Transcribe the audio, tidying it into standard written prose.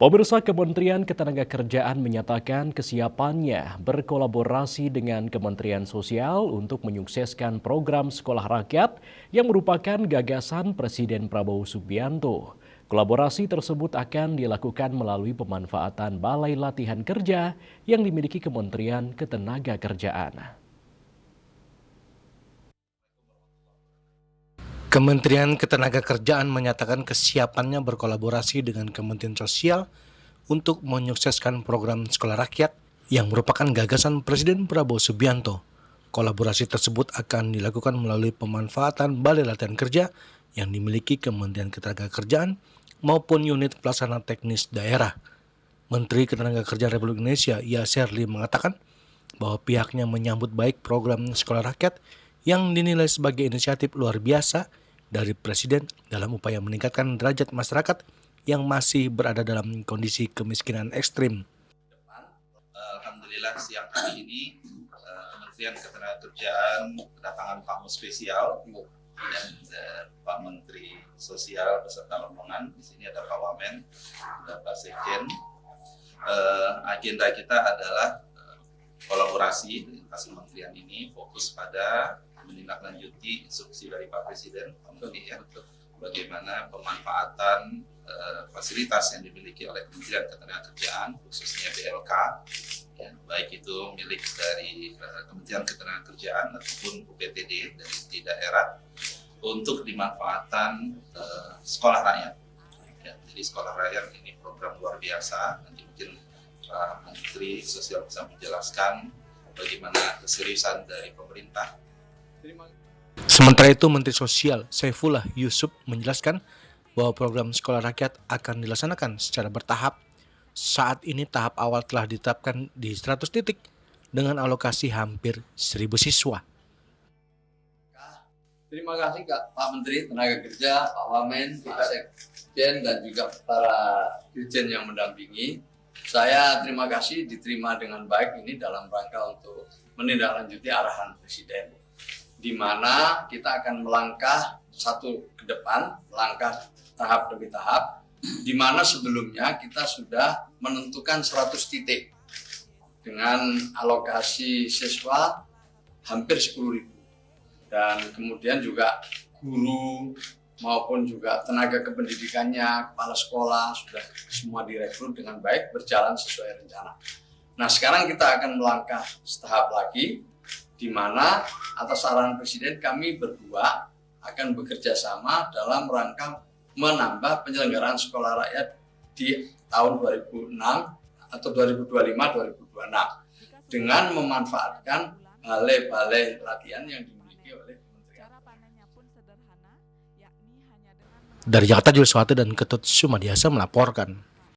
Pemirsa, Kementerian Ketenagakerjaan menyatakan kesiapannya berkolaborasi dengan Kementerian Sosial untuk menyukseskan program Sekolah Rakyat yang merupakan gagasan Presiden Prabowo Subianto. Kolaborasi tersebut akan dilakukan melalui pemanfaatan Balai Latihan Kerja yang dimiliki Kementerian Ketenagakerjaan. Kementerian Ketenagakerjaan menyatakan kesiapannya berkolaborasi dengan Kementerian Sosial untuk menyukseskan program Sekolah Rakyat yang merupakan gagasan Presiden Prabowo Subianto. Kolaborasi tersebut akan dilakukan melalui pemanfaatan Balai Latihan Kerja yang dimiliki Kementerian Ketenagakerjaan maupun unit pelaksana teknis daerah. Menteri Ketenagakerjaan Republik Indonesia, Yasir Limpo, mengatakan bahwa pihaknya menyambut baik program Sekolah Rakyat yang dinilai sebagai inisiatif luar biasa dari Presiden dalam upaya meningkatkan derajat masyarakat yang masih berada dalam kondisi kemiskinan ekstrim. Alhamdulillah siang hari ini Kementerian Ketenagakerjaan kedatangan tamu spesial dan Pak Menteri Sosial beserta rombongan. Di sini ada Pak Wamen dan Pak Sekjen. Agenda kita adalah kolaborasi lintas kementerian ini fokus pada menindaklanjuti instruksi dari Pak Presiden, Pak Menteri, ya, bagaimana pemanfaatan fasilitas yang dimiliki oleh Kementerian Ketenagakerjaan, khususnya BLK, ya, baik itu milik dari Kementerian Ketenagakerjaan ataupun UPTD dari daerah, untuk dimanfaatkan sekolah rakyat. Ya, jadi sekolah rakyat ini program luar biasa. Nanti mungkin Pak Menteri Sosial bisa menjelaskan bagaimana keseriusan dari pemerintah. Sementara itu, Menteri Sosial Saifullah Yusuf menjelaskan bahwa program Sekolah Rakyat akan dilaksanakan secara bertahap. Saat ini tahap awal telah ditetapkan di 100 titik dengan alokasi hampir 1.000 siswa. Terima kasih Pak Menteri Tenaga Kerja, Pak Wamen, Pak Sekjen, dan juga para dirjen yang mendampingi. Saya terima kasih diterima dengan baik ini dalam rangka untuk menindaklanjuti arahan Presiden, di mana kita akan melangkah satu ke depan, langkah tahap demi tahap, di mana sebelumnya kita sudah menentukan 100 titik dengan alokasi siswa hampir 10.000, dan kemudian juga guru maupun juga tenaga kependidikannya, kepala sekolah sudah semua direkrut dengan baik, berjalan sesuai rencana. Nah, sekarang kita akan melangkah setahap lagi, di mana atas arahan Presiden kami berdua akan bekerja sama dalam rangka menambah penyelenggaraan sekolah rakyat di tahun 2006 atau 2025-2026 dengan memanfaatkan balai-balai latihan yang dimiliki oleh Kementerian. Dari Jakarta, Julius Wate dan Ketut Sumadiasa melaporkan.